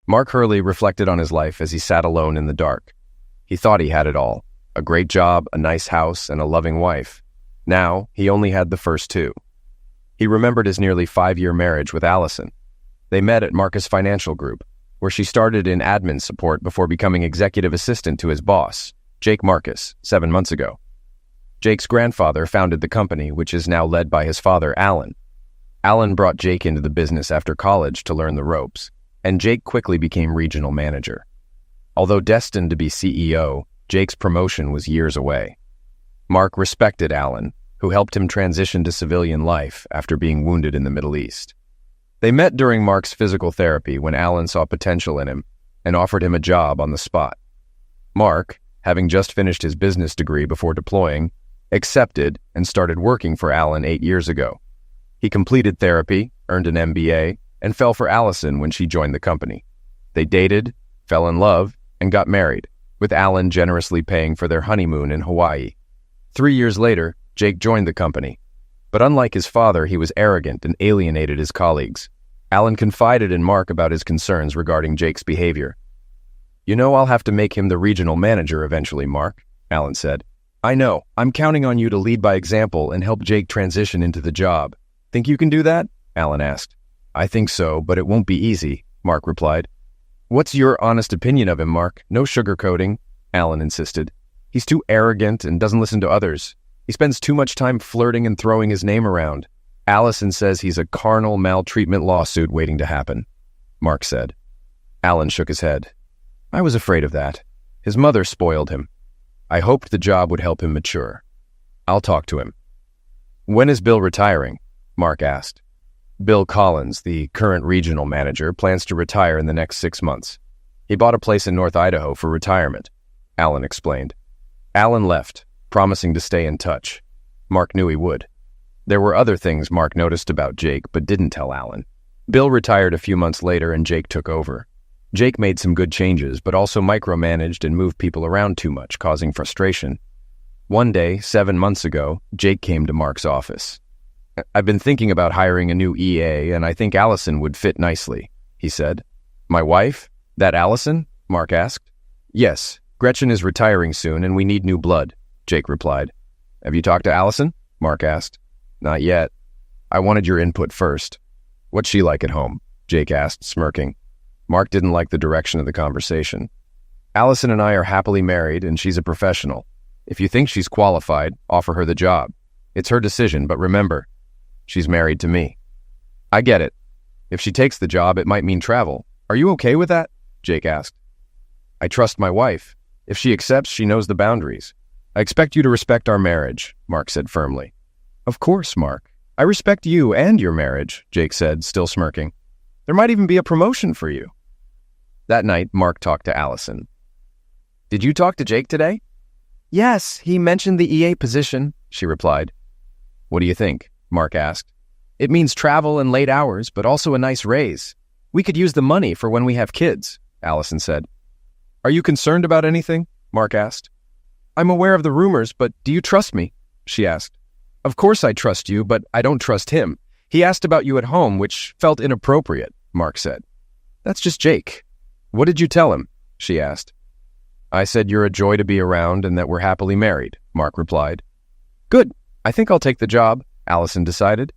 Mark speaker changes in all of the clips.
Speaker 1: Mark Hurley reflected on his life as he sat alone in the dark. He thought he had it all: a great job, a nice house, and a loving wife. Now, he only had the first two. He remembered his nearly 5-year marriage with Allison. They met at Marcus Financial Group, where she started in admin support before becoming executive assistant to his boss, Jake Marcus, 7 months ago. Jake's grandfather founded the company, which is now led by his father, Alan. Alan brought Jake into the business after college to learn the ropes, and Jake quickly became regional manager. Although destined to be CEO, Jake's promotion was years away. Mark respected Alan, who helped him transition to civilian life after being wounded in the Middle East. They met during Mark's physical therapy when Alan saw potential in him and offered him a job on the spot. Mark, having just finished his business degree before deploying, accepted and started working for Alan 8 years ago. He completed therapy, earned an MBA, and fell for Allison when she joined the company. They dated, fell in love, and got married, with Alan generously paying for their honeymoon in Hawaii. 3 years later, Jake joined the company. But unlike his father, he was arrogant and alienated his colleagues. Alan confided in Mark about his concerns regarding Jake's behavior. "You know I'll have to make him the regional manager eventually, Mark," Alan said. "I know. I'm counting on you to lead by example and help Jake transition into the job. Think you can do that?" Alan asked. "I think so, but it won't be easy," Mark replied. "What's your honest opinion of him, Mark? No sugarcoating," Alan insisted. "He's too arrogant and doesn't listen to others. He spends too much time flirting and throwing his name around. Allison says he's a carnal maltreatment lawsuit waiting to happen," Mark said. Alan shook his head. "I was afraid of that. His mother spoiled him. I hoped the job would help him mature. I'll talk to him." "When is Bill retiring?" Mark asked. "Bill Collins, the current regional manager, plans to retire in the next 6 months. He bought a place in North Idaho for retirement," Alan explained. Alan left, promising to stay in touch. Mark knew he would. There were other things Mark noticed about Jake but didn't tell Alan. Bill retired a few months later and Jake took over. Jake made some good changes, but also micromanaged and moved people around too much, causing frustration. One day, 7 months ago, Jake came to Mark's office. "I've been thinking about hiring a new EA, and I think Allison would fit nicely," he said. "My wife? That Allison?" Mark asked. "Yes, Gretchen is retiring soon, and we need new blood," Jake replied. "Have you talked to Allison?" Mark asked. "Not yet. I wanted your input first." "What's she like at home?" Jake asked, smirking. Mark didn't like the direction of the conversation. "Allison and I are happily married, and she's a professional. If you think she's qualified, offer her the job. It's her decision, but remember, she's married to me." "I get it. If she takes the job, it might mean travel. Are you okay with that?" Jake asked. "I trust my wife. If she accepts, she knows the boundaries. I expect you to respect our marriage," Mark said firmly. "Of course, Mark. I respect you and your marriage," Jake said, still smirking. "There might even be a promotion for you." That night, Mark talked to Allison. "Did you talk to Jake today?" "Yes, he mentioned the EA position," she replied. "What do you think?" Mark asked. "It means travel and late hours, but also a nice raise. We could use the money for when we have kids," Allison said. "Are you concerned about anything?" Mark asked. "I'm aware of the rumors, but do you trust me?" she asked. "Of course I trust you, but I don't trust him. He asked about you at home, which felt inappropriate," Mark said. "That's just Jake." "What did you tell him?" she asked. "I said you're a joy to be around and that we're happily married," Mark replied. "Good. I think I'll take the job," Allison decided.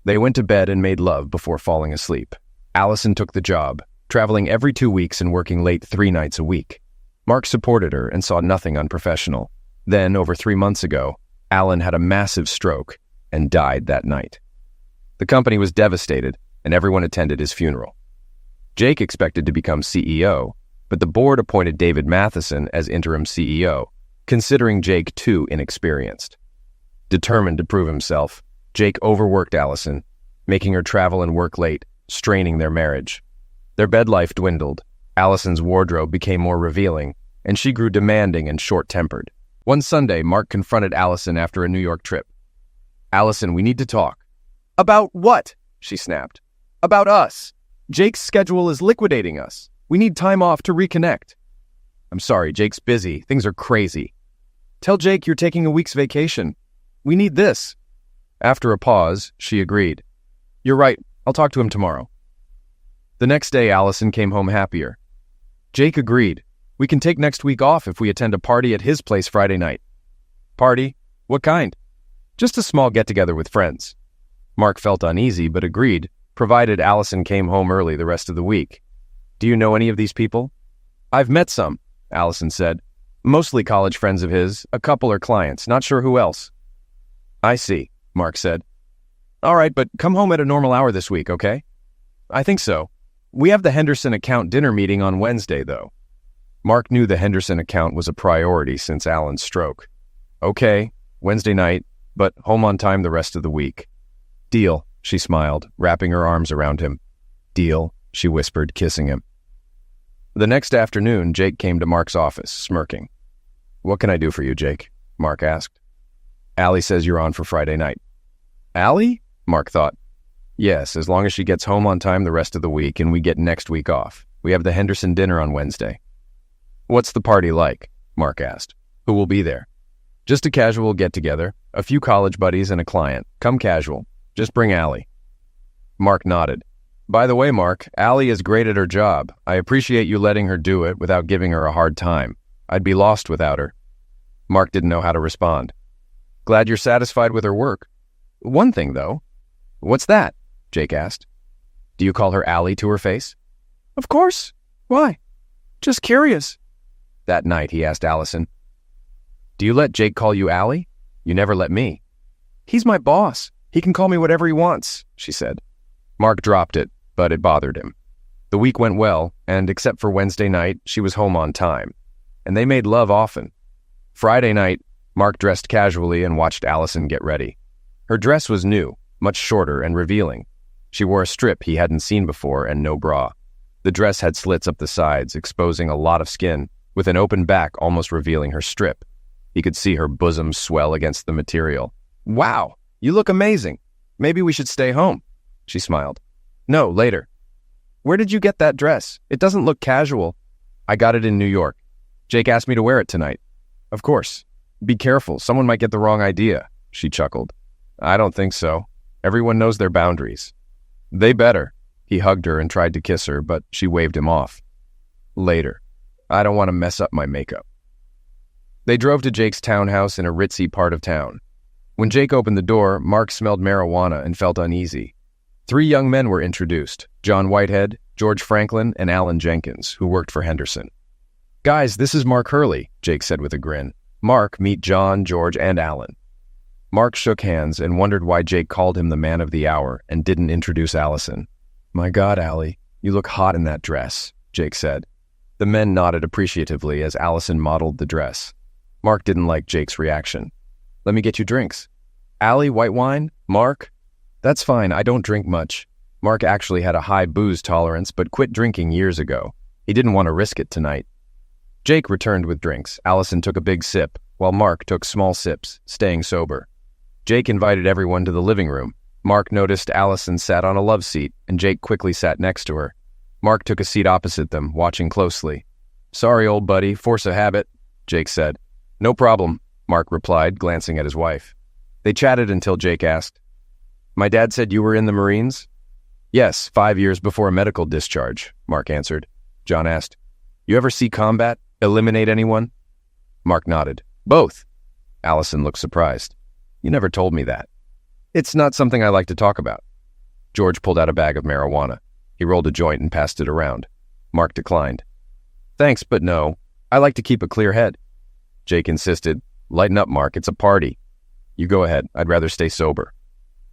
Speaker 1: They went to bed and made love before falling asleep. Allison took the job, traveling every 2 weeks and working late 3 nights a week. Mark supported her and saw nothing unprofessional. Then, over 3 months ago, Alan had a massive stroke and died that night. The company was devastated, and everyone attended his funeral. Jake expected to become CEO, but the board appointed David Matheson as interim CEO, considering Jake too inexperienced. Determined to prove himself, Jake overworked Allison, making her travel and work late, straining their marriage. Their bed life dwindled, Allison's wardrobe became more revealing, and she grew demanding and short-tempered. One Sunday, Mark confronted Allison after a New York trip. "Allison, we need to talk." "About what?" she snapped. "About us. Jake's schedule is liquidating us. We need time off to reconnect." "I'm sorry, Jake's busy. Things are crazy." "Tell Jake you're taking a week's vacation. We need this." After a pause, she agreed. "You're right. I'll talk to him tomorrow." The next day, Allison came home happier. Jake agreed. We can take next week off if we attend a party at his place Friday night. Party? What kind? Just a small get-together with friends. Mark felt uneasy but agreed, provided Allison came home early the rest of the week. Do you know any of these people? I've met some, Allison said. Mostly college friends of his, a couple are clients, not sure who else. I see, Mark said. All right, but come home at a normal hour this week, okay? I think so. We have the Henderson account dinner meeting on Wednesday, though. Mark knew the Henderson account was a priority since Alan's stroke. Okay, Wednesday night, but home on time the rest of the week. Deal, she smiled, wrapping her arms around him. Deal, she whispered, kissing him. The next afternoon, Jake came to Mark's office, smirking. What can I do for you, Jake? Mark asked. Allie says you're on for Friday night. Allie? Mark thought. Yes, as long as she gets home on time the rest of the week and we get next week off. We have the Henderson dinner on Wednesday. What's the party like? Mark asked. Who will be there? Just a casual get-together, a few college buddies and a client. Come casual. Just bring Allie. Mark nodded. By the way, Mark, Allie is great at her job. I appreciate you letting her do it without giving her a hard time. I'd be lost without her. Mark didn't know how to respond. Glad you're satisfied with her work. One thing, though. What's that? Jake asked. Do you call her Allie to her face? Of course. Why? Just curious. That night, he asked Allison. Do you let Jake call you Allie? You never let me. He's my boss. He can call me whatever he wants, she said. Mark dropped it, but it bothered him. The week went well, and except for Wednesday night, she was home on time. And they made love often. Friday night, Mark dressed casually and watched Allison get ready. Her dress was new, much shorter and revealing. She wore a strip he hadn't seen before and no bra. The dress had slits up the sides, exposing a lot of skin, with an open back almost revealing her strip. He could see her bosom swell against the material. Wow, you look amazing. Maybe we should stay home, she smiled. No, later. Where did you get that dress? It doesn't look casual. I got it in New York. Jake asked me to wear it tonight. Of course. Be careful, someone might get the wrong idea, she chuckled. I don't think so. Everyone knows their boundaries. They better. He hugged her and tried to kiss her, but she waved him off. Later. I don't want to mess up my makeup. They drove to Jake's townhouse in a ritzy part of town. When Jake opened the door, Mark smelled marijuana and felt uneasy. 3 young men were introduced, John Whitehead, George Franklin, and Alan Jenkins, who worked for Henderson. Guys, this is Mark Hurley, Jake said with a grin. Mark, meet John, George, and Alan. Mark shook hands and wondered why Jake called him the man of the hour and didn't introduce Allison. My God, Allie, you look hot in that dress, Jake said. The men nodded appreciatively as Allison modeled the dress. Mark didn't like Jake's reaction. Let me get you drinks. Allie, white wine? Mark? That's fine, I don't drink much. Mark actually had a high booze tolerance but quit drinking years ago. He didn't want to risk it tonight. Jake returned with drinks. Allison took a big sip, while Mark took small sips, staying sober. Jake invited everyone to the living room. Mark noticed Allison sat on a love seat, and Jake quickly sat next to her. Mark took a seat opposite them, watching closely. Sorry, old buddy, force of habit, Jake said. No problem, Mark replied, glancing at his wife. They chatted until Jake asked, My dad said you were in the Marines? Yes, 5 years before a medical discharge, Mark answered. John asked, You ever see combat? Eliminate anyone? Mark nodded. Both. Allison looked surprised. You never told me that. It's not something I like to talk about. George pulled out a bag of marijuana. He rolled a joint and passed it around. Mark declined. Thanks, but no. I like to keep a clear head. Jake insisted. Lighten up, Mark. It's a party. You go ahead. I'd rather stay sober.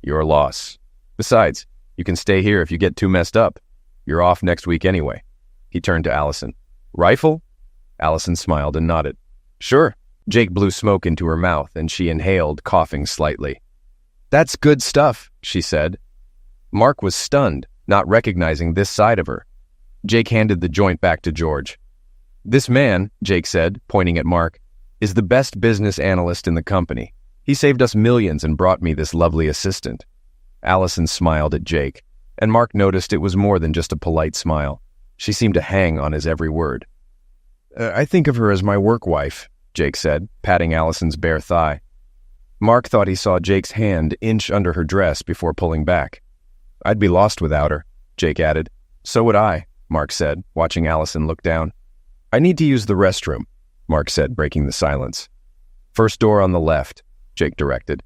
Speaker 1: Your loss. Besides, you can stay here if you get too messed up. You're off next week anyway. He turned to Allison. Rifle? Allison smiled and nodded. Sure. Jake blew smoke into her mouth, and she inhaled, coughing slightly. That's good stuff, she said. Mark was stunned, not recognizing this side of her. Jake handed the joint back to George. This man, Jake said, pointing at Mark, is the best business analyst in the company. He saved us millions and brought me this lovely assistant. Allison smiled at Jake, and Mark noticed it was more than just a polite smile. She seemed to hang on his every word. I think of her as my work wife, Jake said, patting Allison's bare thigh. Mark thought he saw Jake's hand inch under her dress before pulling back. I'd be lost without her, Jake added. So would I, Mark said, watching Allison look down. I need to use the restroom, Mark said, breaking the silence. First door on the left, Jake directed.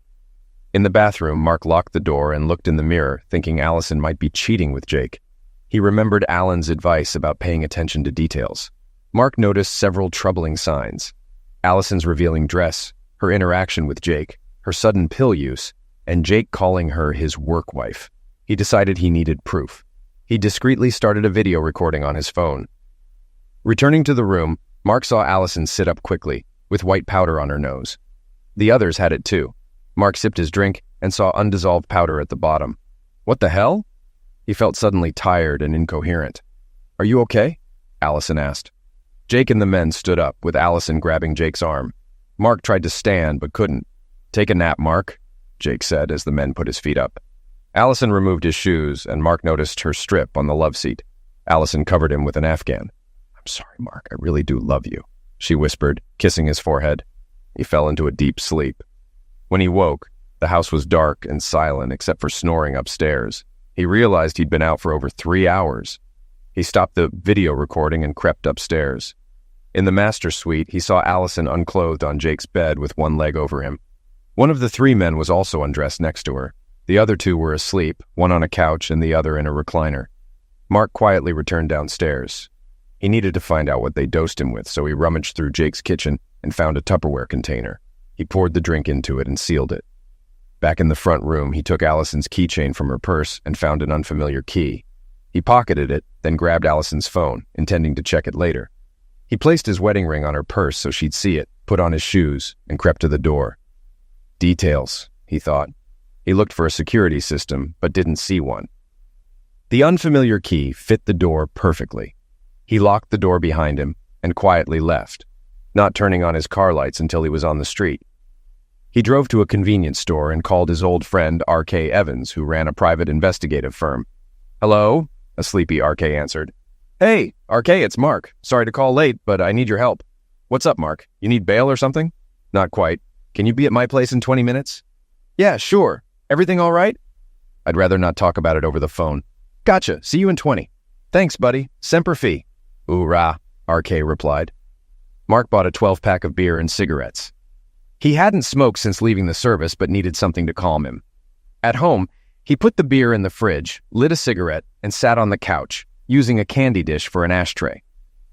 Speaker 1: In the bathroom, Mark locked the door and looked in the mirror, thinking Allison might be cheating with Jake. He remembered Alan's advice about paying attention to details. Mark noticed several troubling signs. Allison's revealing dress, her interaction with Jake, her sudden pill use, and Jake calling her his work wife. He decided he needed proof. He discreetly started a video recording on his phone. Returning to the room, Mark saw Allison sit up quickly, with white powder on her nose. The others had it too. Mark sipped his drink and saw undissolved powder at the bottom. What the hell? He felt suddenly tired and incoherent. Are you okay? Allison asked. Jake and the men stood up, with Allison grabbing Jake's arm. Mark tried to stand, but couldn't. Take a nap, Mark, Jake said as the men put his feet up. Allison removed his shoes, and Mark noticed her strip on the love seat. Allison covered him with an Afghan. I'm sorry, Mark, I really do love you, she whispered, kissing his forehead. He fell into a deep sleep. When he woke, the house was dark and silent except for snoring upstairs. He realized he'd been out for over 3 hours. He stopped the video recording and crept upstairs. In the master suite, he saw Allison unclothed on Jake's bed with one leg over him. One of the 3 men was also undressed next to her. The other 2 were asleep, one on a couch and the other in a recliner. Mark quietly returned downstairs. He needed to find out what they dosed him with, so he rummaged through Jake's kitchen and found a Tupperware container. He poured the drink into it and sealed it. Back in the front room, he took Allison's keychain from her purse and found an unfamiliar key. He pocketed it, then grabbed Allison's phone, intending to check it later. He placed his wedding ring on her purse so she'd see it, put on his shoes, and crept to the door. Details, he thought. He looked for a security system, but didn't see one. The unfamiliar key fit the door perfectly. He locked the door behind him and quietly left, not turning on his car lights until he was on the street. He drove to a convenience store and called his old friend R.K. Evans, who ran a private investigative firm. Hello? A sleepy R.K. answered. Hey, R.K., it's Mark. Sorry to call late, but I need your help. What's up, Mark? You need bail or something? Not quite. Can you be at my place in 20 minutes? Yeah, sure. Everything all right? I'd rather not talk about it over the phone. Gotcha. See you in 20. Thanks, buddy. Semper Fi. Hoorah, R.K. replied. Mark bought a 12-pack of beer and cigarettes. He hadn't smoked since leaving the service, but needed something to calm him. At home, he put the beer in the fridge, lit a cigarette, and sat on the couch, using a candy dish for an ashtray.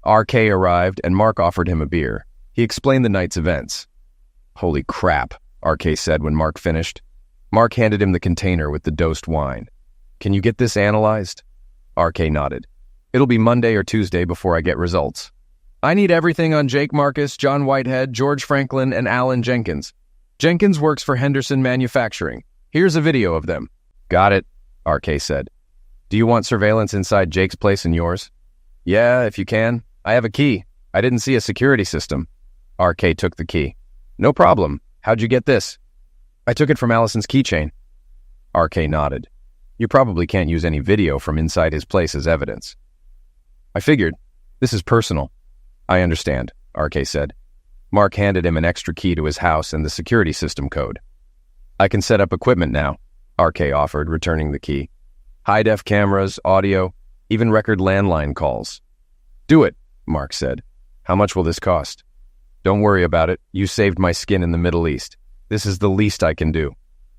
Speaker 1: R.K. arrived, and Mark offered him a beer. He explained the night's events. Holy crap, R.K. said when Mark finished. Mark handed him the container with the dosed wine. Can you get this analyzed? R.K. nodded. It'll be Monday or Tuesday before I get results. I need everything on Jake Marcus, John Whitehead, George Franklin, and Alan Jenkins. Jenkins works for Henderson Manufacturing. Here's a video of them. Got it, R.K. said. Do you want surveillance inside Jake's place and yours? Yeah, if you can. I have a key. I didn't see a security system. R.K. took the key. No problem. How'd you get this? I took it from Allison's keychain. R.K. nodded. You probably can't use any video from inside his place as evidence. I figured. This is personal. I understand, R.K. said. Mark handed him an extra key to his house and the security system code. I can set up equipment now, R.K. offered, returning the key. High-def cameras, audio, even record landline calls. Do it, Mark said. How much will this cost? Don't worry about it. You saved my skin in the Middle East. This is the least I can do.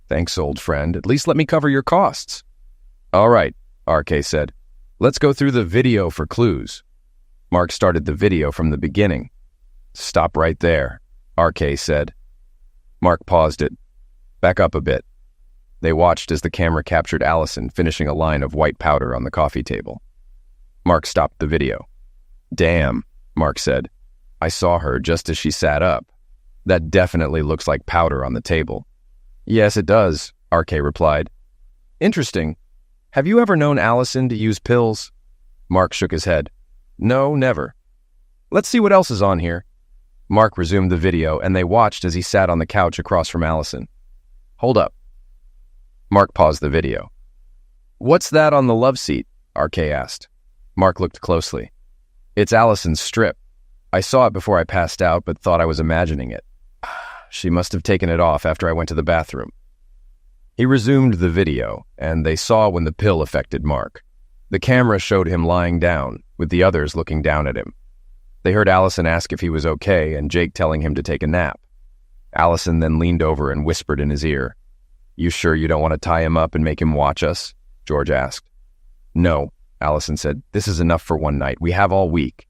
Speaker 1: Thanks, old friend. At least let me cover your costs. All right, R.K. said. Let's go through the video for clues. Mark started the video from the beginning. Stop right there, R.K. said. Mark paused it. Back up a bit. They watched as the camera captured Allison finishing a line of white powder on the coffee table. Mark stopped the video. Damn, Mark said. I saw her just as she sat up. That definitely looks like powder on the table. Yes, it does, R.K. replied. Interesting. Have you ever known Allison to use pills? Mark shook his head. No, never. Let's see what else is on here. Mark resumed the video, and they watched as he sat on the couch across from Allison. Hold up. Mark paused the video. What's that on the love seat? R.K. asked. Mark looked closely. It's Allison's strip. I saw it before I passed out, but thought I was imagining it. She must have taken it off after I went to the bathroom. He resumed the video, and they saw when the pill affected Mark. The camera showed him lying down, with the others looking down at him. They heard Allison ask if he was okay and Jake telling him to take a nap. Allison then leaned over and whispered in his ear. "You sure you don't want to tie him up and make him watch us?" George asked. "No," Allison said. "This is enough for one night. We have all week."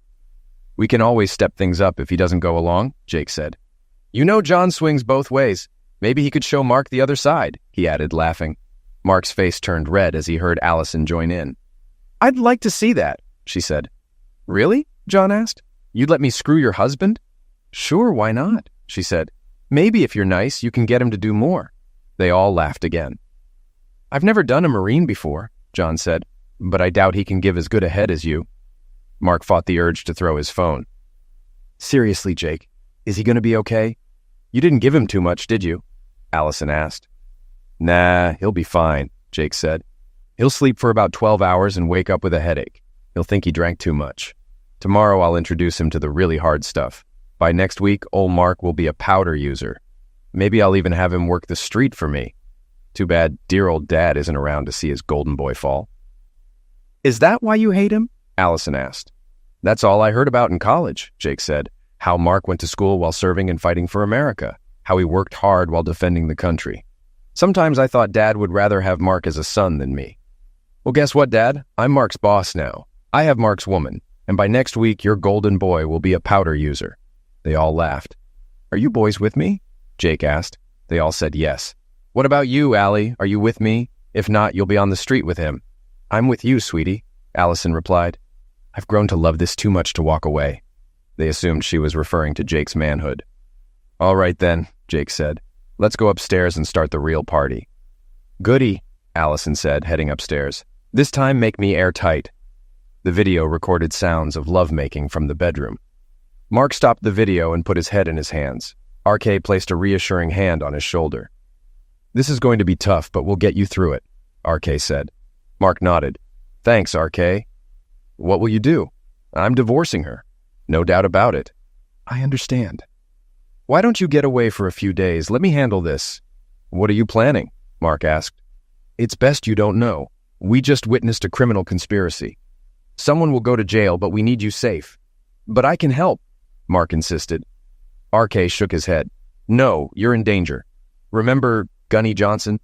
Speaker 1: "We can always step things up if he doesn't go along," Jake said. "You know John swings both ways. Maybe he could show Mark the other side," he added, laughing. Mark's face turned red as he heard Allison join in. "I'd like to see that," she said. "Really?" John asked. "You'd let me screw your husband?" "Sure, why not?" she said. "Maybe if you're nice, you can get him to do more." They all laughed again. "I've never done a Marine before," John said, "but I doubt he can give as good a head as you." Mark fought the urge to throw his phone. "Seriously, Jake, is he going to be okay? You didn't give him too much, did you?" Allison asked. "Nah, he'll be fine," Jake said. "He'll sleep for about 12 hours and wake up with a headache. He'll think he drank too much. Tomorrow I'll introduce him to the really hard stuff. By next week, old Mark will be a powder user. Maybe I'll even have him work the street for me. Too bad dear old Dad isn't around to see his golden boy fall." "Is that why you hate him?" Allison asked. "That's all I heard about in college," Jake said. "How Mark went to school while serving and fighting for America. How he worked hard while defending the country. Sometimes I thought Dad would rather have Mark as a son than me. Well, guess what, Dad? I'm Mark's boss now. I have Mark's woman, and by next week your golden boy will be a powder user." They all laughed. "Are you boys with me?" Jake asked. They all said yes. "What about you, Allie? Are you with me? If not, you'll be on the street with him." "I'm with you, sweetie," Allison replied. "I've grown to love this too much to walk away." They assumed she was referring to Jake's manhood. "All right then," Jake said. "Let's go upstairs and start the real party." "Goody," Allison said, heading upstairs. "This time make me airtight." The video recorded sounds of lovemaking from the bedroom. Mark stopped the video and put his head in his hands. RK placed a reassuring hand on his shoulder. "This is going to be tough, but we'll get you through it," RK said. Mark nodded. "Thanks, RK." "What will you do?" "I'm divorcing her." "No doubt about it." "I understand." "Why don't you get away for a few days? Let me handle this." "What are you planning?" Mark asked. "It's best you don't know. We just witnessed a criminal conspiracy. Someone will go to jail, but we need you safe." "But I can help," Mark insisted. RK shook his head. "No, you're in danger. Remember Gunny Johnson?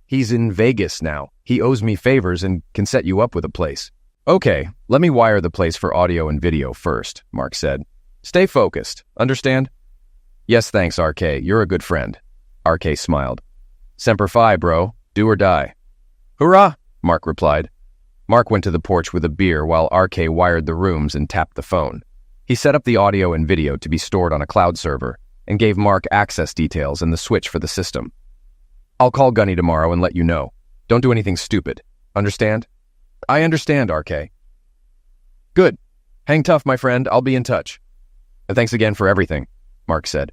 Speaker 1: He's in Vegas now. He owes me favors and can set you up with a place." "Okay, let me wire the place for audio and video first," Mark said. "Stay focused, understand?" "Yes, thanks, RK. You're a good friend." RK smiled. "Semper Fi, bro. Do or die." "Hurrah!" Mark replied. Mark went to the porch with a beer while RK wired the rooms and tapped the phone. He set up the audio and video to be stored on a cloud server and gave Mark access details and the switch for the system. "I'll call Gunny tomorrow and let you know. Don't do anything stupid. Understand?" "I understand, RK." "Good. Hang tough, my friend. I'll be in touch." "And thanks again for everything," Mark said.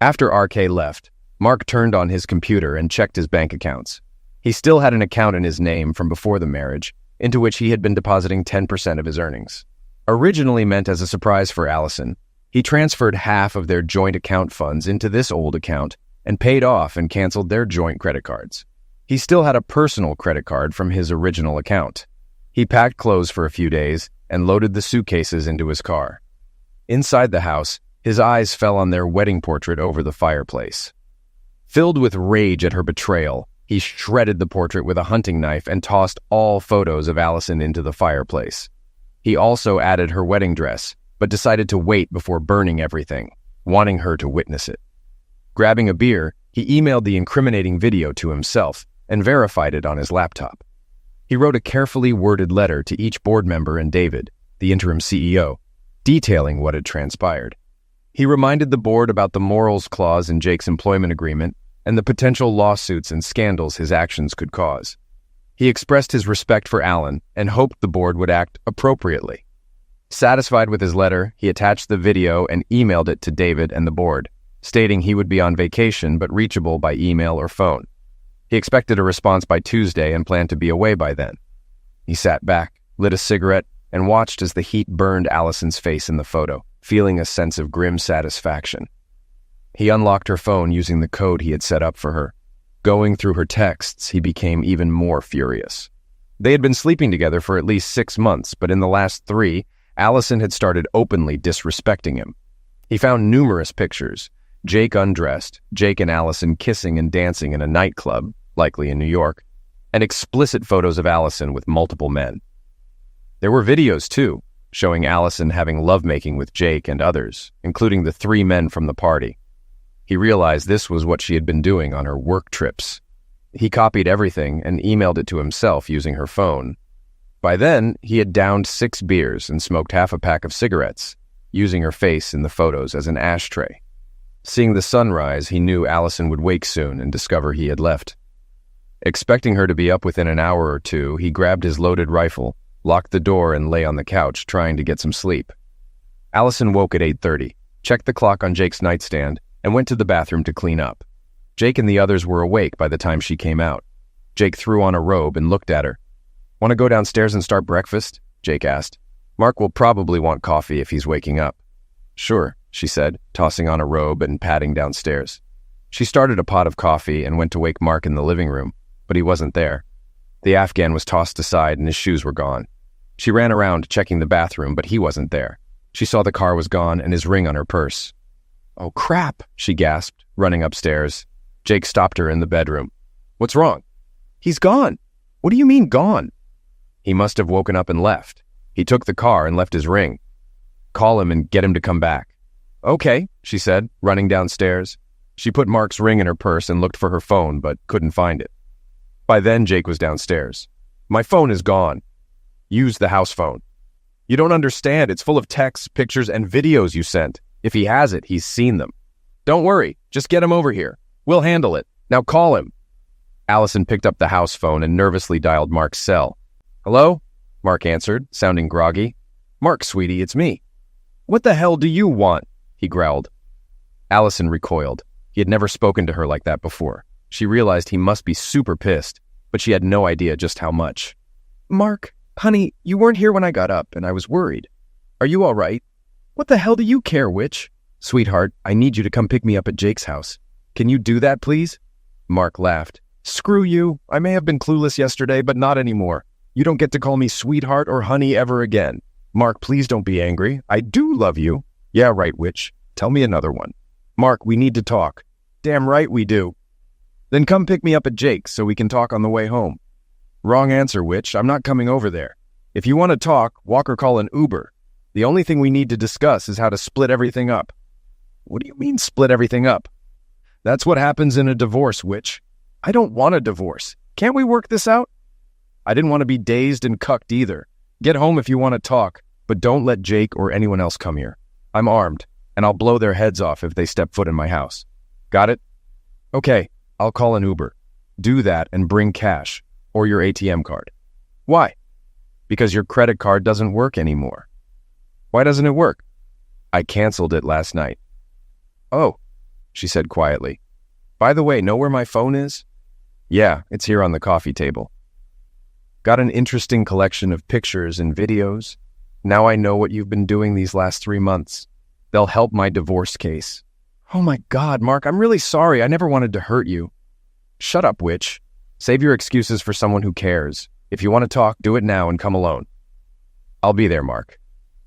Speaker 1: After RK left, Mark turned on his computer and checked his bank accounts. He still had an account in his name from before the marriage, into which he had been depositing 10% of his earnings. Originally meant as a surprise for Allison, he transferred half of their joint account funds into this old account and paid off and canceled their joint credit cards. He still had a personal credit card from his original account. He packed clothes for a few days and loaded the suitcases into his car. Inside the house, his eyes fell on their wedding portrait over the fireplace. Filled with rage at her betrayal, he shredded the portrait with a hunting knife and tossed all photos of Allison into the fireplace. He also added her wedding dress, but decided to wait before burning everything, wanting her to witness it. Grabbing a beer, he emailed the incriminating video to himself and verified it on his laptop. He wrote a carefully worded letter to each board member and David, the interim CEO, detailing what had transpired. He reminded the board about the morals clause in Jake's employment agreement and the potential lawsuits and scandals his actions could cause. He expressed his respect for Alan and hoped the board would act appropriately. Satisfied with his letter, he attached the video and emailed it to David and the board, stating he would be on vacation but reachable by email or phone. He expected a response by Tuesday and planned to be away by then. He sat back, lit a cigarette, and watched as the heat burned Allison's face in the photo, feeling a sense of grim satisfaction. He unlocked her phone using the code he had set up for her. Going through her texts, he became even more furious. They had been sleeping together for at least 6 months, but in the last 3, Allison had started openly disrespecting him. He found numerous pictures: Jake undressed, Jake and Allison kissing and dancing in a nightclub, likely in New York, and explicit photos of Allison with multiple men. There were videos, too, showing Allison having lovemaking with Jake and others, including the 3 men from the party. He realized this was what she had been doing on her work trips. He copied everything and emailed it to himself using her phone. By then, he had downed 6 beers and smoked half a pack of cigarettes, using her face in the photos as an ashtray. Seeing the sunrise, he knew Allison would wake soon and discover he had left. Expecting her to be up within an hour or 2, he grabbed his loaded rifle, locked the door, and lay on the couch trying to get some sleep. Allison woke at 8:30, checked the clock on Jake's nightstand, and went to the bathroom to clean up. Jake and the others were awake by the time she came out. Jake threw on a robe and looked at her. "Want to go downstairs and start breakfast?" Jake asked. "Mark will probably want coffee if he's waking up." "Sure," she said, tossing on a robe and padding downstairs. She started a pot of coffee and went to wake Mark in the living room, but he wasn't there. The Afghan was tossed aside and his shoes were gone. She ran around checking the bathroom, but he wasn't there. She saw the car was gone and his ring on her purse. "Oh, crap," she gasped, running upstairs. Jake stopped her in the bedroom. "What's wrong?" "He's gone." "What do you mean, gone?" "He must have woken up and left. He took the car and left his ring." "Call him and get him to come back." "Okay," she said, running downstairs. She put Mark's ring in her purse and looked for her phone, but couldn't find it. By then, Jake was downstairs. "My phone is gone." "Use the house phone." "You don't understand. It's full of texts, pictures, and videos you sent. If he has it, he's seen them." "Don't worry. Just get him over here. We'll handle it. Now call him." Allison picked up the house phone and nervously dialed Mark's cell. "Hello?" Mark answered, sounding groggy. "Mark, sweetie, it's me." "What the hell do you want?" he growled. Allison recoiled. He had never spoken to her like that before. She realized he must be super pissed, but she had no idea just how much. "Mark, honey, you weren't here when I got up, and I was worried. Are you all right?" "What the hell do you care, witch?" "Sweetheart, I need you to come pick me up at Jake's house. Can you do that, please?" Mark laughed. "Screw you. I may have been clueless yesterday, but not anymore. You don't get to call me sweetheart or honey ever again. Mark, please don't be angry. I do love you." "Yeah, right, witch. Tell me another one." "Mark, we need to talk." "Damn right we do." "Then come pick me up at Jake's so we can talk on the way home." "Wrong answer, witch. I'm not coming over there. If you want to talk, walk or call an Uber. The only thing we need to discuss is how to split everything up." "What do you mean, split everything up?" "That's what happens in a divorce, witch." "I don't want a divorce. Can't we work this out?" "I didn't want to be dazed and cucked either. Get home if you want to talk, but don't let Jake or anyone else come here. I'm armed, and I'll blow their heads off if they step foot in my house. Got it?" "Okay, I'll call an Uber. Do that and bring cash, or your ATM card." "Why?" "Because your credit card doesn't work anymore." "Why doesn't it work?" "I canceled it last night." "Oh," she said quietly. "By the way, know where my phone is?" "Yeah, it's here on the coffee table." "Got an interesting collection of pictures and videos. Now I know what you've been doing these last 3 months. They'll help my divorce case." "Oh my God, Mark, I'm really sorry. I never wanted to hurt you." "Shut up, witch. Save your excuses for someone who cares. If you want to talk, do it now and come alone." "I'll be there, Mark."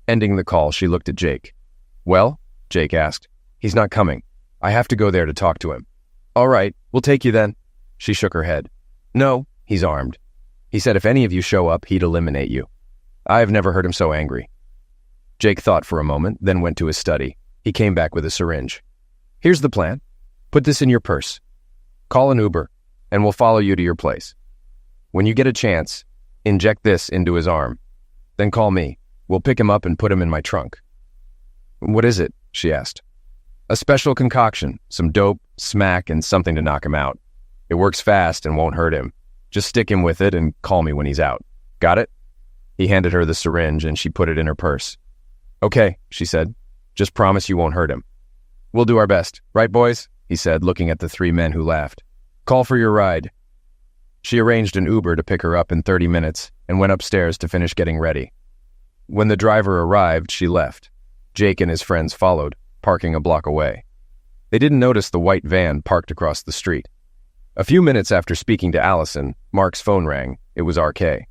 Speaker 1: Ending the call, she looked at Jake. "Well?" Jake asked. "He's not coming. I have to go there to talk to him." "All right, we'll take you then." She shook her head. "No, he's armed. He said if any of you show up, he'd eliminate you. I've never heard him so angry." Jake thought for a moment, then went to his study. He came back with a syringe. "Here's the plan. Put this in your purse. Call an Uber, and we'll follow you to your place. When you get a chance, inject this into his arm. Then call me. We'll pick him up and put him in my trunk." "What is it?" she asked. "A special concoction, some dope, smack, and something to knock him out. It works fast and won't hurt him. Just stick him with it and call me when he's out. Got it?" He handed her the syringe and she put it in her purse. "Okay," she said. "Just promise you won't hurt him." "We'll do our best. Right, boys?" he said, looking at the 3 men who laughed. "Call for your ride." She arranged an Uber to pick her up in 30 minutes and went upstairs to finish getting ready. When the driver arrived, she left. Jake and his friends followed, parking a block away. They didn't notice the white van parked across the street. A few minutes after speaking to Allison, Mark's phone rang. It was RK.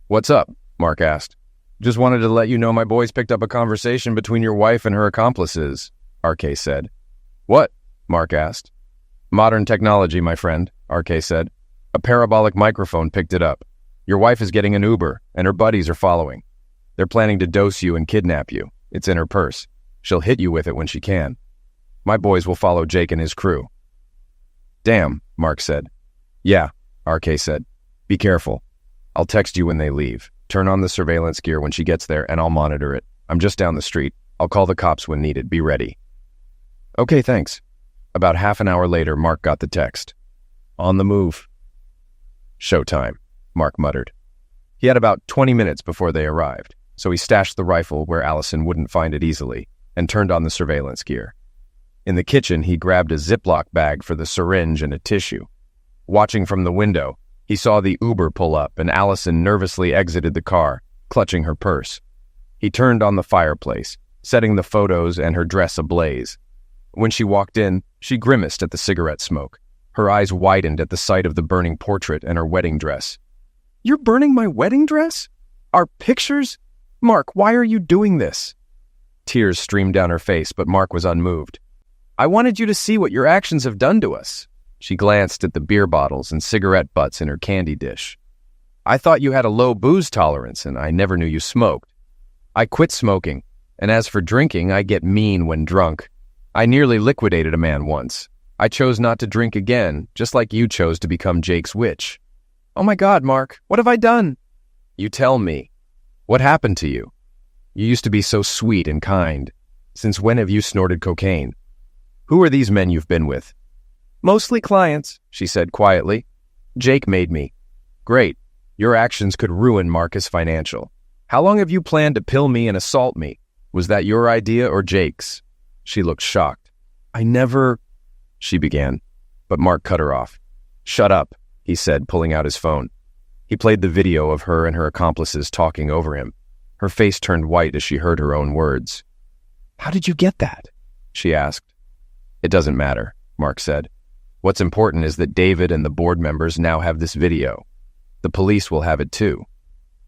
Speaker 1: What's up? Mark asked. Just wanted to let you know my boys picked up a conversation between your wife and her accomplices, RK said. What? Mark asked. Modern technology, my friend, RK said. A parabolic microphone picked it up. Your wife is getting an Uber, and her buddies are following. They're planning to dose you and kidnap you. It's in her purse. She'll hit you with it when she can. My boys will follow Jake and his crew. Damn, Mark said. Yeah, RK said. Be careful. I'll text you when they leave. Turn on the surveillance gear when she gets there, and I'll monitor it. I'm just down the street. I'll call the cops when needed. Be ready. Okay, thanks. About half an hour later, Mark got the text. On the move. Showtime, Mark muttered. He had about 20 minutes before they arrived, so he stashed the rifle where Allison wouldn't find it easily and turned on the surveillance gear. In the kitchen, he grabbed a Ziploc bag for the syringe and a tissue. Watching from the window, he saw the Uber pull up and Allison nervously exited the car, clutching her purse. He turned on the fireplace, setting the photos and her dress ablaze. When she walked in, she grimaced at the cigarette smoke. Her eyes widened at the sight of the burning portrait and her wedding dress. You're burning my wedding dress? Our pictures? Mark, why are you doing this? Tears streamed down her face, but Mark was unmoved. I wanted you to see what your actions have done to us. She glanced at the beer bottles and cigarette butts in her candy dish. I thought you had a low booze tolerance, and I never knew you smoked. I quit smoking, and as for drinking, I get mean when drunk. I nearly liquidated a man once. I chose not to drink again, just like you chose to become Jake's witch. Oh my God, Mark, what have I done? You tell me. What happened to you? You used to be so sweet and kind. Since when have you snorted cocaine? Who are these men you've been with? Mostly clients, she said quietly. Jake made me. Great. Your actions could ruin Marcus Financial. How long have you planned to pill me and assault me? Was that your idea or Jake's? She looked shocked. I never... she began, but Mark cut her off. Shut up, he said, pulling out his phone. He played the video of her and her accomplices talking over him. Her face turned white as she heard her own words. How did you get that? She asked. It doesn't matter, Mark said. What's important is that David and the board members now have this video. The police will have it too.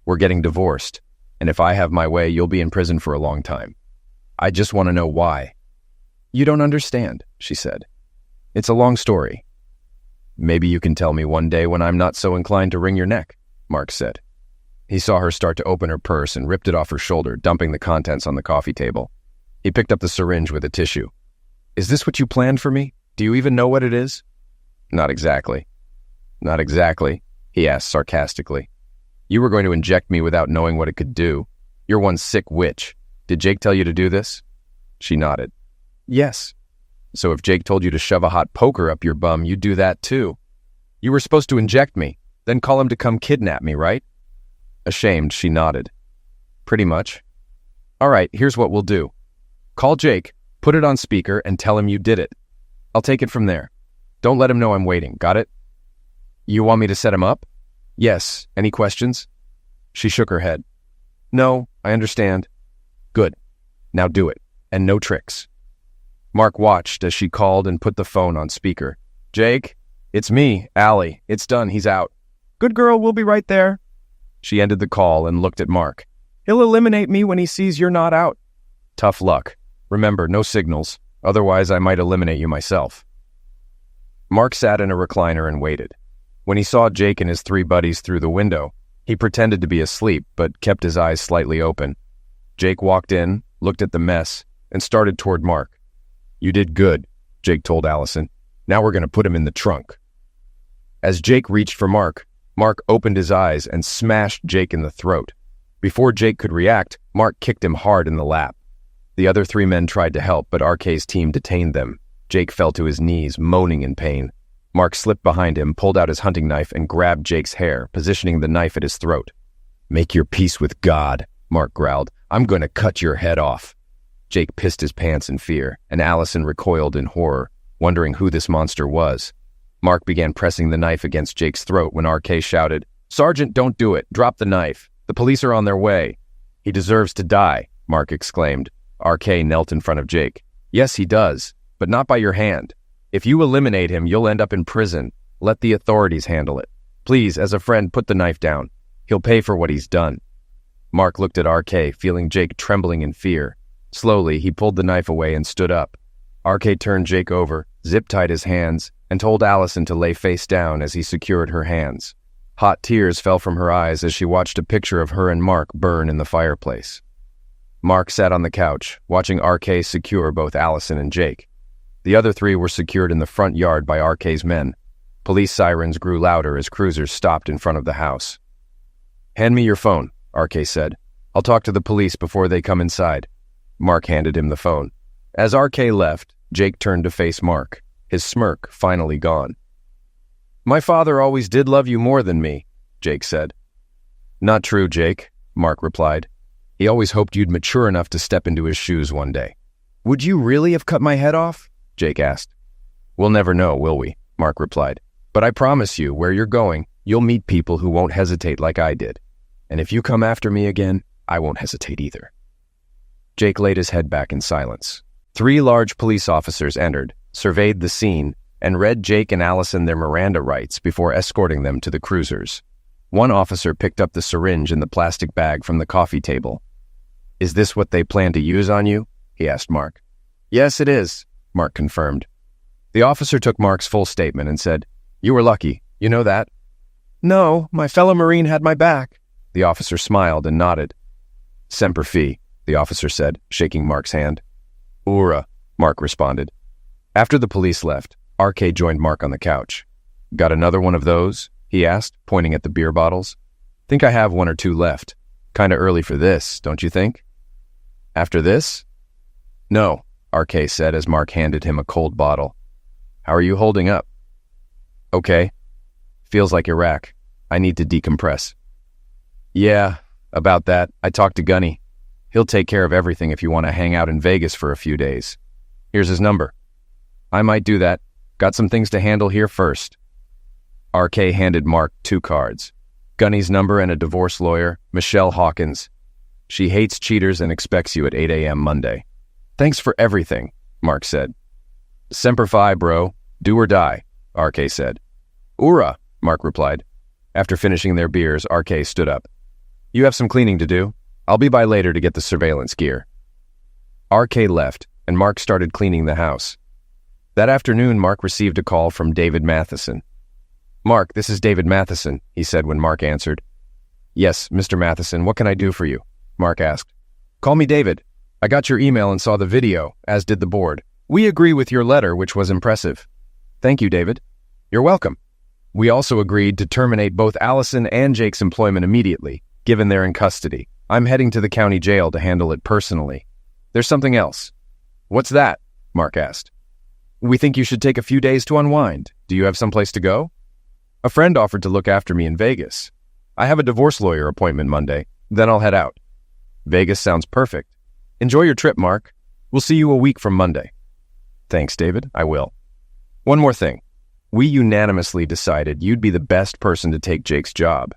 Speaker 1: We're getting divorced, and if I have my way, you'll be in prison for a long time. I just want to know why. You don't understand, she said. It's a long story. Maybe you can tell me one day when I'm not so inclined to wring your neck, Mark said. He saw her start to open her purse and ripped it off her shoulder, dumping the contents on the coffee table. He picked up the syringe with a tissue. Is this what you planned for me? Do you even know what it is? Not exactly. Not exactly, he asked sarcastically. You were going to inject me without knowing what it could do. You're one sick witch. Did Jake tell you to do this? She nodded. Yes. So if Jake told you to shove a hot poker up your bum, you'd do that too. You were supposed to inject me, then call him to come kidnap me, right? Ashamed, she nodded. Pretty much. All right, here's what we'll do. Call Jake, put it on speaker, and tell him you did it. I'll take it from there. Don't let him know I'm waiting, got it? You want me to set him up? Yes. Any questions? She shook her head. No, I understand. Good. Now do it, and no tricks. Mark watched as she called and put the phone on speaker. Jake, it's me, Allie. It's done, he's out. Good girl, we'll be right there. She ended the call and looked at Mark. He'll eliminate me when he sees you're not out. Tough luck. Remember, no signals. Otherwise, I might eliminate you myself. Mark sat in a recliner and waited. When he saw Jake and his three buddies through the window, he pretended to be asleep, but kept his eyes slightly open. Jake walked in, looked at the mess, and started toward Mark. You did good, Jake told Allison. Now we're going to put him in the trunk. As Jake reached for Mark, Mark opened his eyes and smashed Jake in the throat. Before Jake could react, Mark kicked him hard in the lap. The other three men tried to help, but RK's team detained them. Jake fell to his knees, moaning in pain. Mark slipped behind him, pulled out his hunting knife, and grabbed Jake's hair, positioning the knife at his throat. Make your peace with God, Mark growled. I'm going to cut your head off. Jake pissed his pants in fear, and Allison recoiled in horror, wondering who this monster was. Mark began pressing the knife against Jake's throat when RK shouted, Sergeant, don't do it. Drop the knife. The police are on their way. He deserves to die, Mark exclaimed. RK knelt in front of Jake. Yes, he does, but not by your hand. If you eliminate him, you'll end up in prison. Let the authorities handle it. Please, as a friend, put the knife down. He'll pay for what he's done. Mark looked at RK, feeling Jake trembling in fear. Slowly, he pulled the knife away and stood up. RK turned Jake over, zip-tied his hands, and told Allison to lay face down as he secured her hands. Hot tears fell from her eyes as she watched a picture of her and Mark burn in the fireplace. Mark sat on the couch, watching RK secure both Allison and Jake. The other three were secured in the front yard by RK's men. Police sirens grew louder as cruisers stopped in front of the house. "Hand me your phone," RK said. "I'll talk to the police before they come inside." Mark handed him the phone. As RK left, Jake turned to face Mark, his smirk finally gone. "My father always did love you more than me," Jake said. "Not true, Jake," Mark replied. "He always hoped you'd mature enough to step into his shoes one day." "Would you really have cut my head off?" Jake asked. "We'll never know, will we?" Mark replied. "But I promise you, where you're going, you'll meet people who won't hesitate like I did. And if you come after me again, I won't hesitate either." Jake laid his head back in silence. 3 large police officers entered, surveyed the scene, and read Jake and Allison their Miranda rights before escorting them to the cruisers. One officer picked up the syringe in the plastic bag from the coffee table. "Is this what they plan to use on you?" he asked Mark. "Yes, it is," Mark confirmed. The officer took Mark's full statement and said, "You were lucky, you know that?" "No, my fellow Marine had my back." The officer smiled and nodded. "Semper Fi," the officer said, shaking Mark's hand. "Ura," Mark responded. After the police left, RK joined Mark on the couch. "Got another one of those?" he asked, pointing at the beer bottles. "Think I have 1 or 2 left. Kinda early for this, don't you think?" "After this?" "No," RK said as Mark handed him a cold bottle. "How are you holding up?" "Okay. Feels like Iraq. I need to decompress." "Yeah, about that. I talked to Gunny. He'll take care of everything if you want to hang out in Vegas for a few days. Here's his number." "I might do that. Got some things to handle here first." RK handed Mark 2 cards. Gunny's number and a divorce lawyer, Michelle Hawkins. "She hates cheaters and expects you at 8 a.m. Monday." "Thanks for everything," Mark said. "Semper Fi, bro. Do or die," RK said. "Ura," Mark replied. After finishing their beers, RK stood up. "You have some cleaning to do. I'll be by later to get the surveillance gear." RK left, and Mark started cleaning the house. That afternoon, Mark received a call from David Matheson. "Mark, this is David Matheson," he said when Mark answered. "Yes, Mr. Matheson, what can I do for you?" Mark asked. "Call me David. I got your email and saw the video, as did the board. We agree with your letter, which was impressive." "Thank you, David." "You're welcome. We also agreed to terminate both Allison and Jake's employment immediately, given they're in custody. I'm heading to the county jail to handle it personally. There's something else." "What's that?" Mark asked. "We think you should take a few days to unwind. Do you have someplace to go?" "A friend offered to look after me in Vegas. I have a divorce lawyer appointment Monday, then I'll head out." "Vegas sounds perfect. Enjoy your trip, Mark. We'll see you a week from Monday." "Thanks, David. I will." "One more thing. We unanimously decided you'd be the best person to take Jake's job."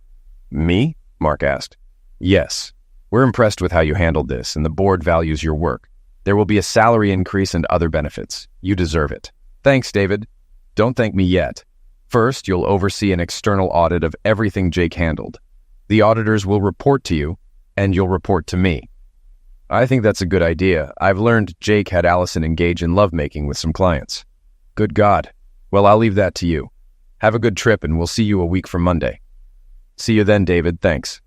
Speaker 1: "Me?" Mark asked. "Yes. We're impressed with how you handled this, and the board values your work. There will be a salary increase and other benefits. You deserve it." "Thanks, David. Don't thank me yet. First, you'll oversee an external audit of everything Jake handled. The auditors will report to you, and you'll report to me." "I think that's a good idea. I've learned Jake had Allison engage in lovemaking with some clients." "Good God. Well, I'll leave that to you. Have a good trip, and we'll see you a week from Monday." "See you then, David. Thanks."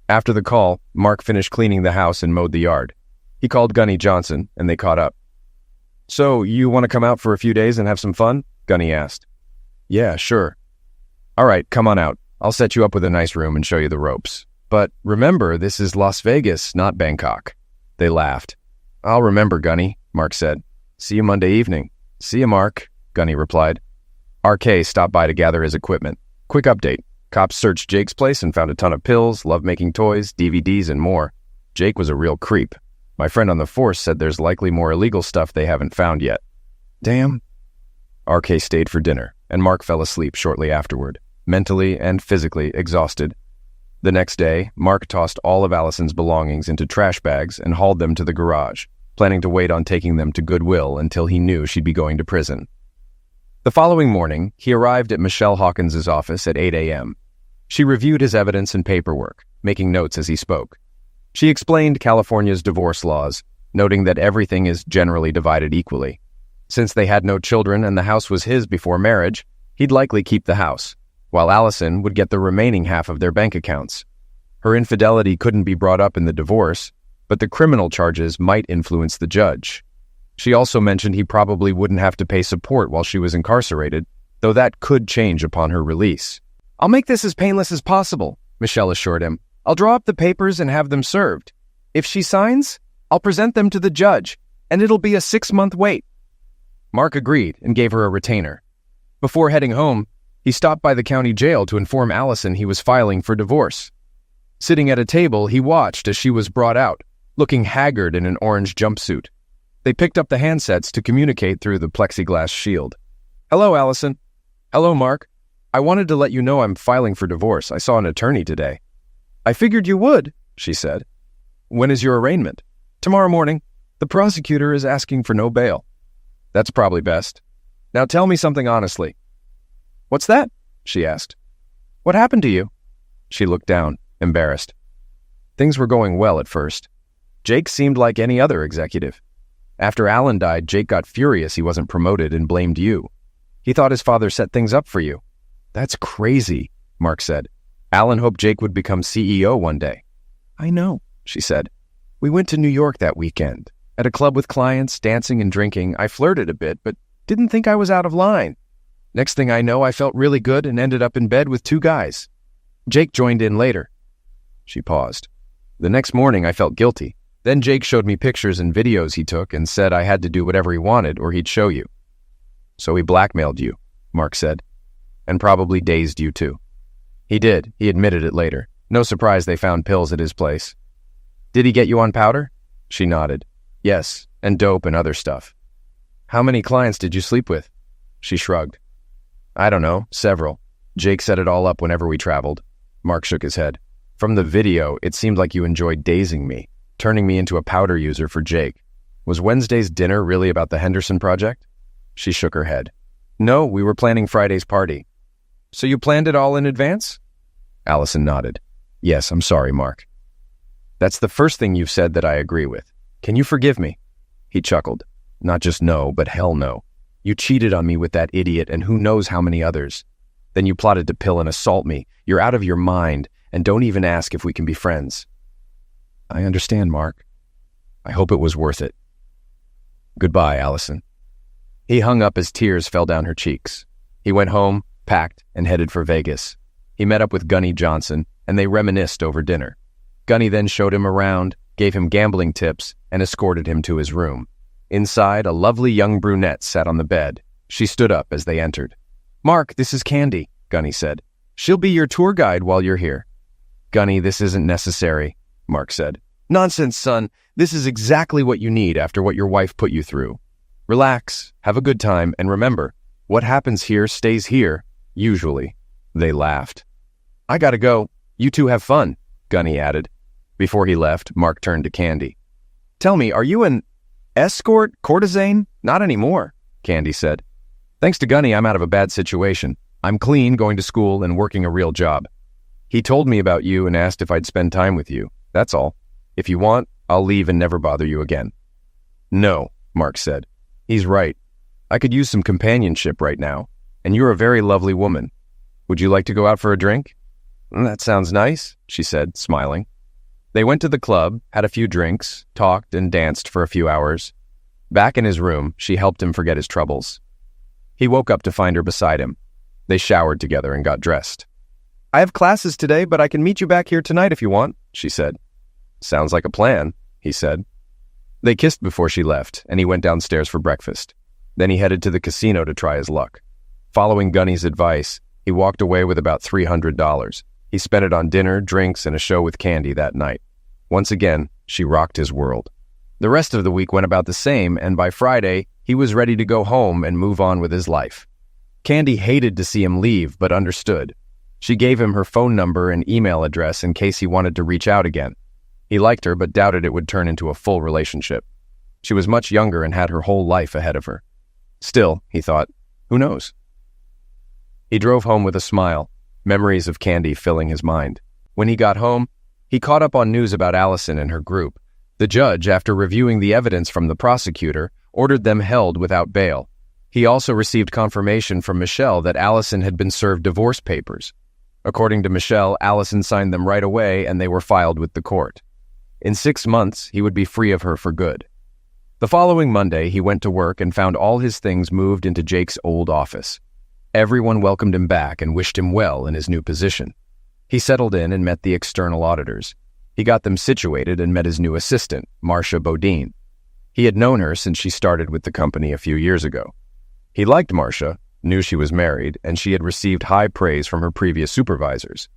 Speaker 1: After the call, Mark finished cleaning the house and mowed the yard. He called Gunny Johnson, and they caught up. "So, you want to come out for a few days and have some fun?" Gunny asked. "Yeah, sure." "All right, come on out. I'll set you up with a nice room and show you the ropes. But remember, this is Las Vegas, not Bangkok." They laughed. "I'll remember, Gunny," Mark said. "See you Monday evening." "See you, Mark," Gunny replied. RK stopped by to gather his equipment. Quick update. Cops searched Jake's place and found a ton of pills, lovemaking toys, DVDs, and more. Jake was a real creep. My friend on the force said there's likely more illegal stuff they haven't found yet. Damn. RK stayed for dinner, and Mark fell asleep shortly afterward, mentally and physically exhausted. The next day, Mark tossed all of Allison's belongings into trash bags and hauled them to the garage, planning to wait on taking them to Goodwill until he knew she'd be going to prison. The following morning, he arrived at Michelle Hawkins's office at 8 a.m. She reviewed his evidence and paperwork, making notes as he spoke. She explained California's divorce laws, noting that everything is generally divided equally. Since they had no children and the house was his before marriage, he'd likely keep the house, while Allison would get the remaining half of their bank accounts. Her infidelity couldn't be brought up in the divorce, but the criminal charges might influence the judge. She also mentioned he probably wouldn't have to pay support while she was incarcerated, though that could change upon her release. "I'll make this as painless as possible," Michelle assured him. "I'll draw up the papers and have them served. If she signs, I'll present them to the judge, and it'll be a 6-month wait." Mark agreed and gave her a retainer. Before heading home, he stopped by the county jail to inform Allison he was filing for divorce. Sitting at a table, he watched as she was brought out, looking haggard in an orange jumpsuit. They picked up the handsets to communicate through the plexiglass shield. "Hello, Allison." "Hello, Mark. I wanted to let you know I'm filing for divorce. I saw an attorney today." "I figured you would," she said. "When is your arraignment?" "Tomorrow morning. The prosecutor is asking for no bail." "That's probably best. Now tell me something honestly." "What's that?" she asked. "What happened to you?" She looked down, embarrassed. Things were going well at first. Jake seemed like any other executive. After Alan died, Jake got furious he wasn't promoted and blamed you. He thought his father set things up for you. "That's crazy," Mark said. "Alan hoped Jake would become CEO one day." "I know," she said. "We went to New York that weekend. At a club with clients, dancing and drinking, I flirted a bit, but didn't think I was out of line. Next thing I know, I felt really good and ended up in bed with 2 guys. Jake joined in later." She paused. "The next morning, I felt guilty. Then Jake showed me pictures and videos he took and said I had to do whatever he wanted or he'd show you." "So he blackmailed you," Mark said. "And probably dazed you too." "He did. He admitted it later. No surprise they found pills at his place." "Did he get you on powder?" She nodded. "Yes, and dope and other stuff." "How many clients did you sleep with?" She shrugged. "I don't know, several. Jake set it all up whenever we traveled." Mark shook his head. "From the video, it seemed like you enjoyed dazing me, turning me into a powder user for Jake. Was Wednesday's dinner really about the Henderson project?" She shook her head. "No, we were planning Friday's party." "So you planned it all in advance?" Allison nodded. "Yes, I'm sorry, Mark." "That's the first thing you've said that I agree with. Can you forgive me?" He chuckled. "Not just no, but hell no. You cheated on me with that idiot and who knows how many others. Then you plotted to pill and assault me. You're out of your mind, and don't even ask if we can be friends." "I understand, Mark. I hope it was worth it." "Goodbye, Allison." He hung up as tears fell down her cheeks. He went home, packed, and headed for Vegas. He met up with Gunny Johnson, and they reminisced over dinner. Gunny then showed him around, gave him gambling tips, and escorted him to his room. Inside, a lovely young brunette sat on the bed. She stood up as they entered. "Mark, this is Candy," Gunny said. "She'll be your tour guide while you're here." "Gunny, this isn't necessary," Mark said. "Nonsense, son. This is exactly what you need after what your wife put you through. Relax, have a good time, and remember, what happens here stays here, usually." They laughed. "I gotta go. You two have fun," Gunny added. Before he left, Mark turned to Candy. "Tell me, are you an escort, courtesan?" "Not anymore," Candy said. "Thanks to Gunny, I'm out of a bad situation. I'm clean, going to school, and working a real job. He told me about you and asked if I'd spend time with you. That's all. If you want, I'll leave and never bother you again." "No," Mark said. "He's right. I could use some companionship right now, and you're a very lovely woman. Would you like to go out for a drink?" "That sounds nice," she said, smiling. They went to the club, had a few drinks, talked, and danced for a few hours. Back in his room, she helped him forget his troubles. He woke up to find her beside him. They showered together and got dressed. "I have classes today, but I can meet you back here tonight if you want," she said. "Sounds like a plan," he said. They kissed before she left, and he went downstairs for breakfast. Then he headed to the casino to try his luck. Following Gunny's advice, he walked away with about $300. He spent it on dinner, drinks, and a show with Candy that night. Once again, she rocked his world. The rest of the week went about the same, and by Friday, he was ready to go home and move on with his life. Candy hated to see him leave, but understood. She gave him her phone number and email address in case he wanted to reach out again. He liked her, but doubted it would turn into a full relationship. She was much younger and had her whole life ahead of her. Still, he thought, who knows? He drove home with a smile. memories of Candy filling his mind. When he got home, he caught up on news about Allison and her group. The judge, after reviewing the evidence from the prosecutor, ordered them held without bail. He also received confirmation from Michelle that Allison had been served divorce papers. According to Michelle, Allison signed them right away and they were filed with the court. In 6 months, he would be free of her for good. The following Monday, he went to work and found all his things moved into Jake's old office. Everyone welcomed him back and wished him well in his new position. He settled in and met the external auditors. He got them situated and met his new assistant, Marcia Bodine. He had known her since she started with the company a few years ago. He liked Marcia, knew she was married, and she had received high praise from her previous supervisors.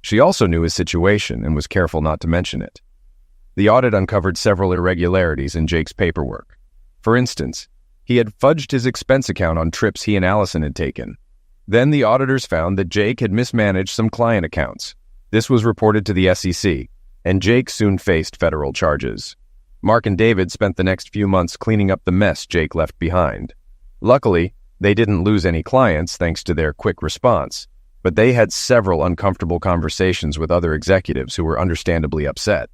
Speaker 1: She also knew his situation and was careful not to mention it. The audit uncovered several irregularities in Jake's paperwork. For instance, he had fudged his expense account on trips he and Allison had taken. Then the auditors found that Jake had mismanaged some client accounts. This was reported to the SEC, and Jake soon faced federal charges. Mark and David spent the next few months cleaning up the mess Jake left behind. Luckily, they didn't lose any clients thanks to their quick response, but they had several uncomfortable conversations with other executives who were understandably upset.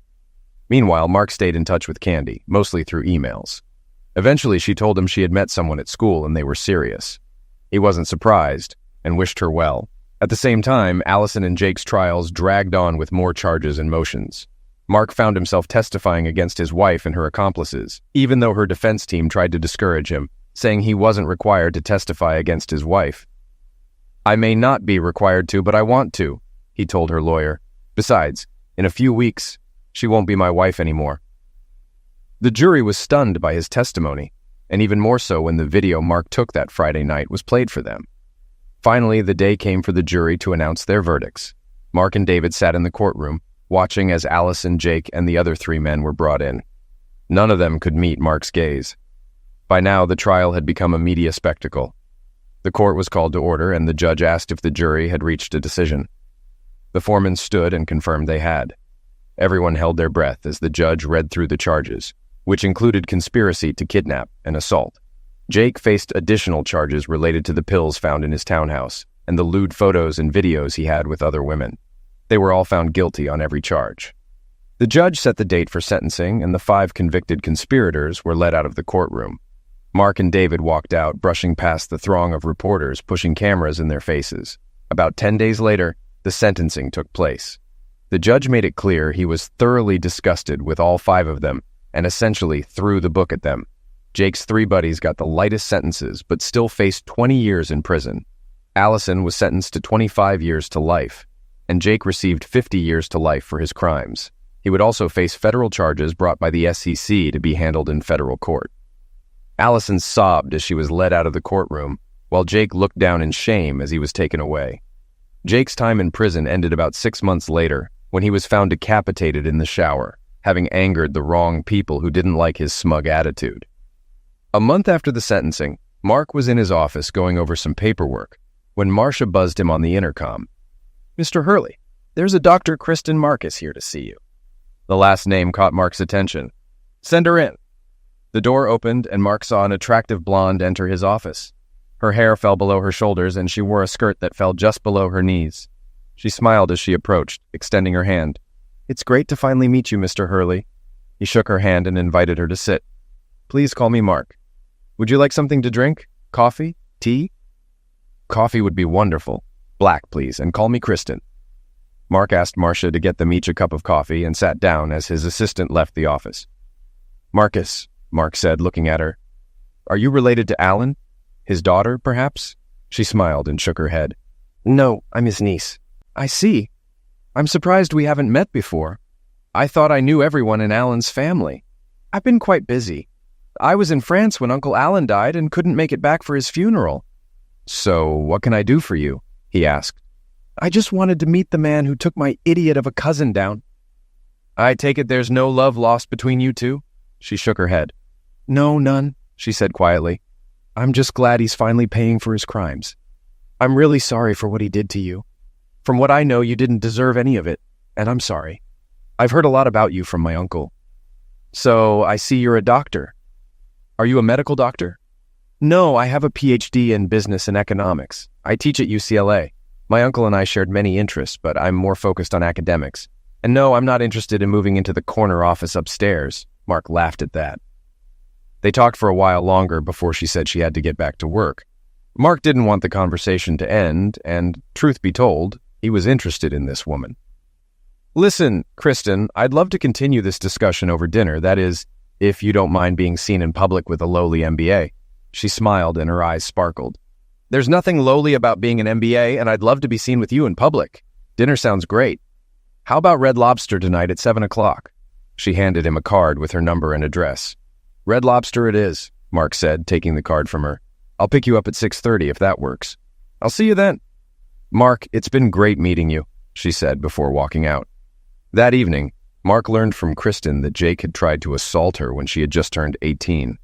Speaker 1: Meanwhile, Mark stayed in touch with Candy, mostly through emails. Eventually, she told him she had met someone at school and they were serious. He wasn't surprised and wished her well. At the same time, Allison and Jake's trials dragged on with more charges and motions. Mark found himself testifying against his wife and her accomplices, even though her defense team tried to discourage him, saying he wasn't required to testify against his wife. "I may not be required to, but I want to," he told her lawyer. "Besides, in a few weeks, she won't be my wife anymore." The jury was stunned by his testimony, and even more so when the video Mark took that Friday night was played for them. Finally, the day came for the jury to announce their verdicts. Mark and David sat in the courtroom, watching as Allison, Jake, and the other 3 men were brought in. None of them could meet Mark's gaze. By now, the trial had become a media spectacle. The court was called to order, and the judge asked if the jury had reached a decision. The foreman stood and confirmed they had. Everyone held their breath as the judge read through the charges, which included conspiracy to kidnap and assault. Jake faced additional charges related to the pills found in his townhouse and the lewd photos and videos he had with other women. They were all found guilty on every charge. The judge set the date for sentencing, and the 5 convicted conspirators were led out of the courtroom. Mark and David walked out, brushing past the throng of reporters pushing cameras in their faces. About 10 days later, the sentencing took place. The judge made it clear he was thoroughly disgusted with all 5 of them and essentially threw the book at them. Jake's 3 buddies got the lightest sentences but still faced 20 years in prison. Allison was sentenced to 25 years to life, and Jake received 50 years to life for his crimes. He would also face federal charges brought by the SEC to be handled in federal court. Allison sobbed as she was led out of the courtroom, while Jake looked down in shame as he was taken away. Jake's time in prison ended about 6 months later, when he was found decapitated in the shower, having angered the wrong people who didn't like his smug attitude. A month after the sentencing, Mark was in his office going over some paperwork when Marcia buzzed him on the intercom. "Mr. Hurley, there's a Dr. Kristen Marcus here to see you." The last name caught Mark's attention. "Send her in." The door opened and Mark saw an attractive blonde enter his office. Her hair fell below her shoulders and she wore a skirt that fell just below her knees. She smiled as she approached, extending her hand. "It's great to finally meet you, Mr. Hurley." He shook her hand and invited her to sit. "Please call me Mark. Would you like something to drink? Coffee? Tea?" "Coffee would be wonderful. Black, please, and call me Kristen." Mark asked Marcia to get them each a cup of coffee and sat down as his assistant left the office. "Marcus," Mark said, looking at her. "Are you related to Alan? His daughter, perhaps?" She smiled and shook her head. "No, I'm his niece." "I see. I'm surprised we haven't met before. I thought I knew everyone in Alan's family. I've been quite busy. I was in France when Uncle Alan died and couldn't make it back for his funeral." "So, what can I do for you?" he asked. "I just wanted to meet the man who took my idiot of a cousin down." "I take it there's no love lost between you two?" She shook her head. "No, none," she said quietly. "I'm just glad he's finally paying for his crimes. I'm really sorry for what he did to you. From what I know, you didn't deserve any of it, and I'm sorry. I've heard a lot about you from my uncle." "So, I see you're a doctor. Are you a medical doctor?" "No, I have a PhD in business and economics. I teach at UCLA. My uncle and I shared many interests, but I'm more focused on academics. And no, I'm not interested in moving into the corner office upstairs." Mark laughed at that. They talked for a while longer before she said she had to get back to work. Mark didn't want the conversation to end, and, truth be told, he was interested in this woman. "Listen, Kristen, I'd love to continue this discussion over dinner, that is, if you don't mind being seen in public with a lowly MBA. She smiled and her eyes sparkled. "There's nothing lowly about being an MBA, and I'd love to be seen with you in public. Dinner sounds great. How about Red Lobster tonight at 7 o'clock? She handed him a card with her number and address. "Red Lobster it is," Mark said, taking the card from her. "I'll pick you up at 6:30 if that works." "I'll see you then." "Mark, it's been great meeting you," she said before walking out. That evening, Mark learned from Kristen that Jake had tried to assault her when she had just turned 18.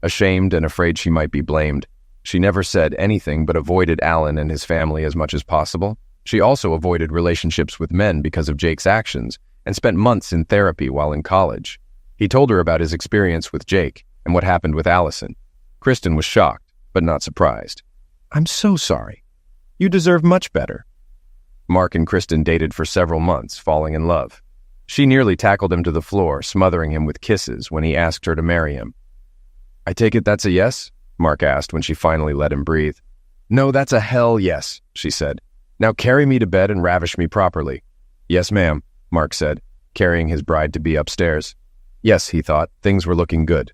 Speaker 1: Ashamed and afraid she might be blamed, she never said anything but avoided Alan and his family as much as possible. She also avoided relationships with men because of Jake's actions and spent months in therapy while in college. He told her about his experience with Jake and what happened with Allison. Kristen was shocked, but not surprised. "I'm so sorry. You deserve much better." Mark and Kristen dated for several months, falling in love. She nearly tackled him to the floor, smothering him with kisses when he asked her to marry him. "I take it that's a yes?" Mark asked when she finally let him breathe. "No, that's a hell yes," she said. "Now carry me to bed and ravish me properly." "Yes, ma'am," Mark said, carrying his bride-to-be upstairs. Yes, he thought, things were looking good.